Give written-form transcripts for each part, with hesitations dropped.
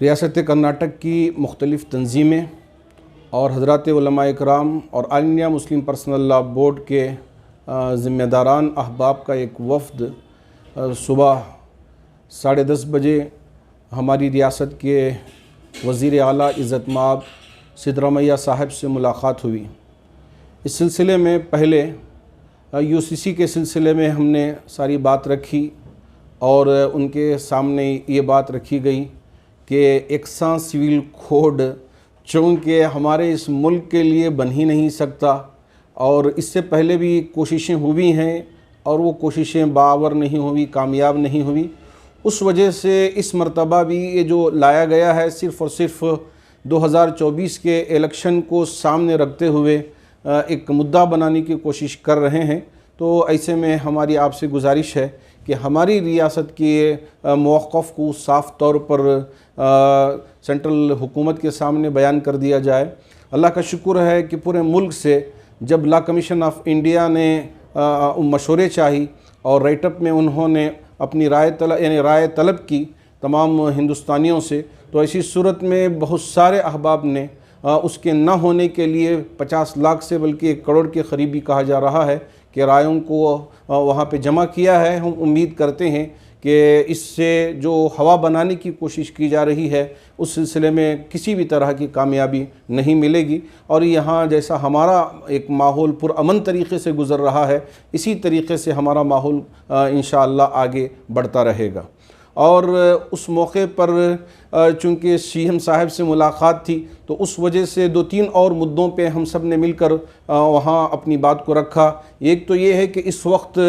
ریاست کرناٹک کی مختلف تنظیمیں اور حضرات علماء اکرام اور All India Muslim Personal Law Board کے ذمہ داران احباب کا ایک وفد صبح 10:30 بجے ہماری ریاست کے وزیر اعلیٰ عزت مآب سدرامیا صاحب سے ملاقات ہوئی۔ اس سلسلے میں پہلے UCC کے سلسلے میں ہم نے ساری بات رکھی اور ان کے سامنے یہ بات رکھی گئی کہ یکساں سول کوڈ چونکہ ہمارے اس ملک کے لیے بن ہی نہیں سکتا، اور اس سے پہلے بھی کوششیں ہوئی ہیں اور وہ کوششیں برابر نہیں ہوئی، کامیاب نہیں ہوئی۔ اس وجہ سے اس مرتبہ بھی یہ جو لایا گیا ہے صرف اور صرف 2024 کے الیکشن کو سامنے رکھتے ہوئے ایک مدعا بنانے کی کوشش کر رہے ہیں۔ تو ایسے میں ہماری آپ سے گزارش ہے کہ ہماری ریاست کے موقف کو صاف طور پر سینٹرل حکومت کے سامنے بیان کر دیا جائے۔ اللہ کا شکر ہے کہ پورے ملک سے جب لا کمیشن آف انڈیا نے مشورے چاہی اور رائٹ اپ میں انہوں نے اپنی رائے طلب کی تمام ہندوستانیوں سے، تو ایسی صورت میں بہت سارے احباب نے اس کے نہ ہونے کے لیے 50 لاکھ سے بلکہ 1 کروڑ کے قریبی کہا جا رہا ہے کہ رائےوں کو وہاں پہ جمع کیا ہے۔ ہم امید کرتے ہیں کہ اس سے جو ہوا بنانے کی کوشش کی جا رہی ہے اس سلسلے میں کسی بھی طرح کی کامیابی نہیں ملے گی، اور یہاں جیسا ہمارا ایک ماحول پرامن طریقے سے گزر رہا ہے اسی طریقے سے ہمارا ماحول انشاءاللہ آگے بڑھتا رہے گا۔ اور اس موقع پر چونکہ CM صاحب سے ملاقات تھی تو اس وجہ سے 2-3 اور مدعوں پہ ہم سب نے مل کر وہاں اپنی بات کو رکھا۔ ایک تو یہ ہے کہ اس وقت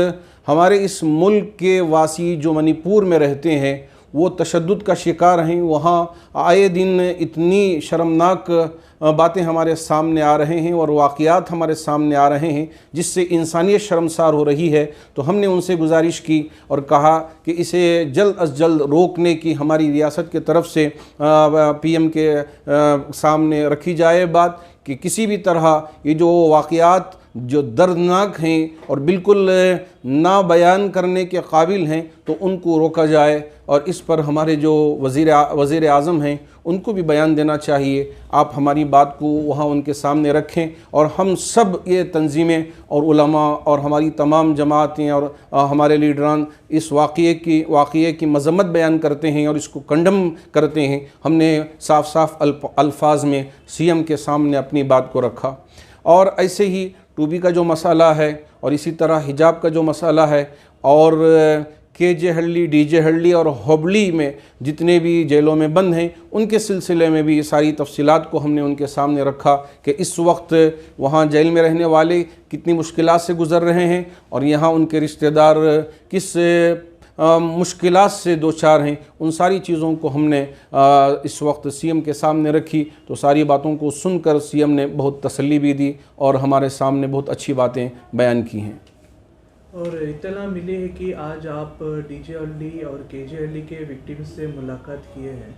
ہمارے اس ملک کے واسی جو منی پور میں رہتے ہیں وہ تشدد کا شکار ہیں، وہاں آئے دن اتنی شرمناک باتیں ہمارے سامنے آ رہے ہیں اور واقعات ہمارے سامنے آ رہے ہیں جس سے انسانیت شرمسار ہو رہی ہے۔ تو ہم نے ان سے گزارش کی اور کہا کہ اسے جلد از جلد روکنے کی ہماری ریاست کے طرف سے PM کے سامنے رکھی جائے بات کہ کسی بھی طرح یہ جو واقعات جو دردناک ہیں اور بالکل نہ بیان کرنے کے قابل ہیں تو ان کو روکا جائے، اور اس پر ہمارے جو وزیر اعظم ہیں ان کو بھی بیان دینا چاہیے۔ آپ ہماری بات کو وہاں ان کے سامنے رکھیں، اور ہم سب یہ تنظیمیں اور علماء اور ہماری تمام جماعتیں اور ہمارے لیڈران اس واقعے کی مذمت بیان کرتے ہیں اور اس کو کنڈم کرتے ہیں۔ ہم نے صاف صاف الفاظ میں CM کے سامنے اپنی بات کو رکھا، اور ایسے ہی ٹوبی کا جو مسئلہ ہے اور اسی طرح حجاب کا جو مسئلہ ہے، اور KJ ہلّی DJ ہلّی اور ہوبلی میں جتنے بھی جیلوں میں بند ہیں ان کے سلسلے میں بھی ساری تفصیلات کو ہم نے ان کے سامنے رکھا کہ اس وقت وہاں جیل میں رہنے والے کتنی مشکلات سے گزر رہے ہیں اور یہاں ان کے رشتہ دار کس مشکلات سے دوچار ہیں۔ ان ساری چیزوں کو ہم نے اس وقت CM کے سامنے رکھی، تو ساری باتوں کو سن کر CM نے بہت تسلی بھی دی اور ہمارے سامنے بہت اچھی باتیں بیان کی ہیں۔ اور اطلاع ملی ہے کہ آج آپ DJ ہلّی اور KJ ہلّی کے وکٹمز سے ملاقات کیے ہیں،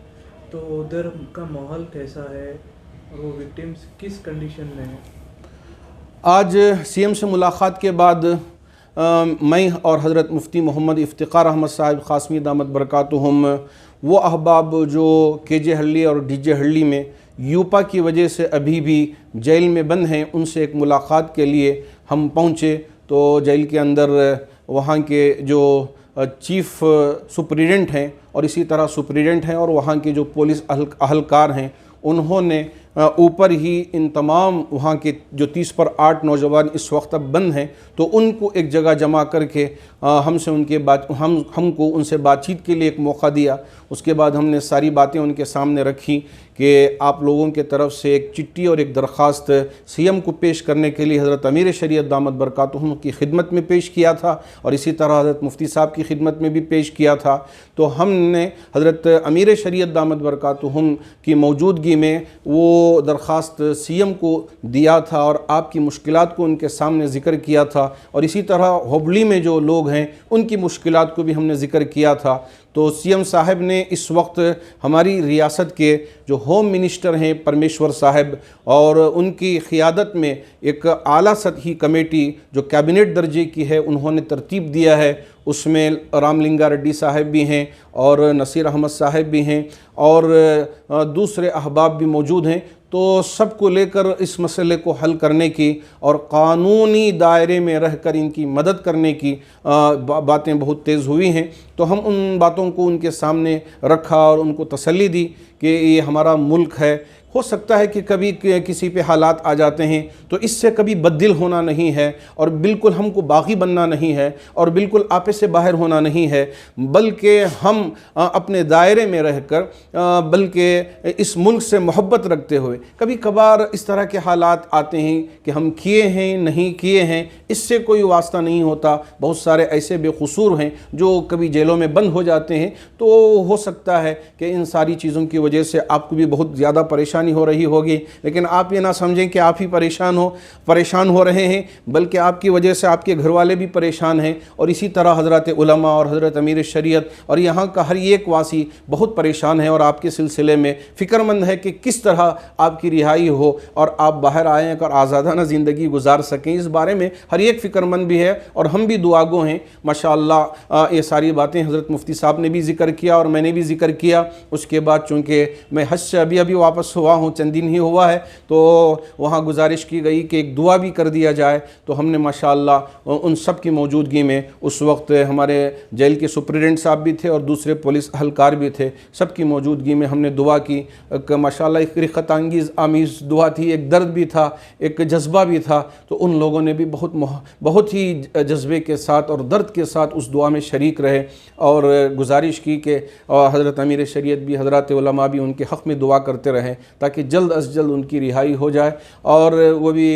تو ادھر کا ماحول کیسا ہے اور وہ وکٹمز کس کنڈیشن میں ہیں؟ آج CM سے ملاقات کے بعد میں اور حضرت مفتی محمد افتخار احمد صاحب قاسمی دامت برکاتہم وہ احباب جو KJ ہلّی اور DJ ہلّی میں یوپا کی وجہ سے ابھی بھی جیل میں بند ہیں، ان سے ایک ملاقات کے لیے ہم پہنچے۔ تو جیل کے اندر وہاں کے جو چیف سپریڈنٹ ہیں اور اسی طرح سپریڈنٹ ہیں اور وہاں کے جو پولیس اہلکار ہیں انہوں نے اوپر ہی ان تمام وہاں کے جو 30 پر 8 نوجوان اس وقت اب بند ہیں تو ان کو ایک جگہ جمع کر کے ہم کو ان سے بات چیت کے لیے ایک موقع دیا۔ اس کے بعد ہم نے ساری باتیں ان کے سامنے رکھی کہ آپ لوگوں کے طرف سے ایک چٹھی اور ایک درخواست CM کو پیش کرنے کے لیے حضرت امیر شریعت دامت برکاتہم کی خدمت میں پیش کیا تھا اور اسی طرح حضرت مفتی صاحب کی خدمت میں بھی پیش کیا تھا۔ تو ہم نے حضرت امیر شریعت دامت برکاتہم کی موجودگی میں وہ درخواست CM کو دیا تھا اور آپ کی مشکلات کو ان کے سامنے ذکر کیا تھا، اور اسی طرح ہوبلی میں جو لوگ ہیں ان کی مشکلات کو بھی ہم نے ذکر کیا تھا۔ تو سی ایم صاحب نے اس وقت ہماری ریاست کے جو ہوم منسٹر ہیں پرمیشور صاحب اور ان کی قیادت میں ایک اعلیٰ سطحی کمیٹی جو کیبنٹ درجے کی ہے انہوں نے ترتیب دیا ہے. اس میں رام لنگا ریڈی صاحب بھی ہیں اور نصیر احمد صاحب بھی ہیں اور دوسرے احباب بھی موجود ہیں. تو سب کو لے کر اس مسئلے کو حل کرنے کی اور قانونی دائرے میں رہ کر ان کی مدد کرنے کی باتیں بہت تیز ہوئی ہیں. تو ہم ان باتوں کو ان کے سامنے رکھا اور ان کو تسلی دی کہ یہ ہمارا ملک ہے. ہو سکتا ہے کہ کبھی کسی پہ حالات آ جاتے ہیں تو اس سے کبھی بددل ہونا نہیں ہے اور بالکل ہم کو باغی بننا نہیں ہے اور بالکل آپے سے باہر ہونا نہیں ہے، بلکہ ہم اپنے دائرے میں رہ کر بلکہ اس ملک سے محبت رکھتے ہوئے کبھی کبھار اس طرح کے حالات آتے ہیں کہ ہم کیے ہیں نہیں کیے ہیں اس سے کوئی واسطہ نہیں ہوتا. بہت سارے ایسے بے قصور ہیں جو کبھی جیلوں میں بند ہو جاتے ہیں. تو ہو سکتا ہے کہ ان ساری چیزوں کی وجہ سے آپ کو بھی بہت زیادہ پریشانی ہو رہی ہوگی، لیکن آپ یہ نہ سمجھیں کہ آپ ہی پریشان ہو رہے ہیں، بلکہ آپ کی وجہ سے آپ کے گھر والے بھی پریشان ہیں. اور اسی طرح حضرات علماء اور حضرت امیر شریعت اور یہاں کا ہر ایک واسی بہت پریشان ہے اور آپ کے سلسلے میں فکر مند ہے کہ کس طرح آپ کی رہائی ہو اور آپ باہر آئیں اور آزادانہ زندگی گزار سکیں. اس بارے میں ہر ایک فکر مند بھی ہے اور ہم بھی دعا گو ہیں. ماشاءاللہ یہ ساری باتیں حضرت مفتی صاحب نے بھی ذکر کیا اور میں نے بھی ذکر کیا. اس کے بعد چونکہ میں حج سے ابھی واپس ہوا ہوں، چند دن ہی ہوا ہے، تو وہاں گزارش کی گئی کہ ایک دعا بھی کر دیا جائے. تو ہم نے ماشاءاللہ ان سب کی موجودگی میں اس وقت ہمارے جیل کے سپرڈنٹ صاحب بھی تھے اور دوسرے پولیس اہلکار بھی تھے، سب کی موجودگی میں ہم نے دعا کی. ماشاءاللہ ایک رقت آمیز دعا تھی، ایک درد بھی تھا، ایک جذبہ بھی تھا. تو ان لوگوں نے بھی بہت ہی جذبے کے ساتھ اور درد کے ساتھ اس دعا میں شریک رہے اور گزارش کی کہ حضرت امیر شریعت بھی حضرات علماء بھی ان کے حق میں دعا کرتے رہیں تاکہ جلد از جلد ان کی رہائی ہو جائے. اور وہ بھی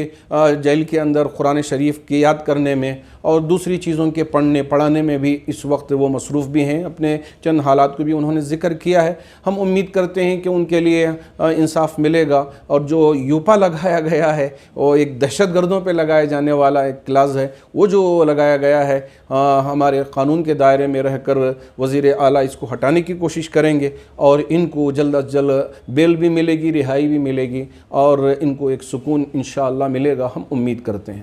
جیل کے اندر قرآن شریف کی یاد کرنے میں اور دوسری چیزوں کے پڑھانے میں بھی اس وقت وہ مصروف بھی ہیں. اپنے چند حالات کو بھی انہوں نے ذکر کیا ہے. ہم امید کرتے ہیں کہ ان کے لیے انصاف ملے گا. اور جو یوپا لگایا گیا ہے وہ ایک دہشت گردوں پہ لگائے جانے والا ایک کلاز ہے، وہ جو لگایا گیا ہے ہمارے قانون کے دائرے میں رہ کر وزیر اعلیٰ اس کو ہٹانے کی کوشش کریں گے اور ان کو جلد از جلد بیل بھی ملے گی، رہائی بھی ملے گی اور ان کو ایک سکون انشاءاللہ ملے گا، ہم امید کرتے ہیں.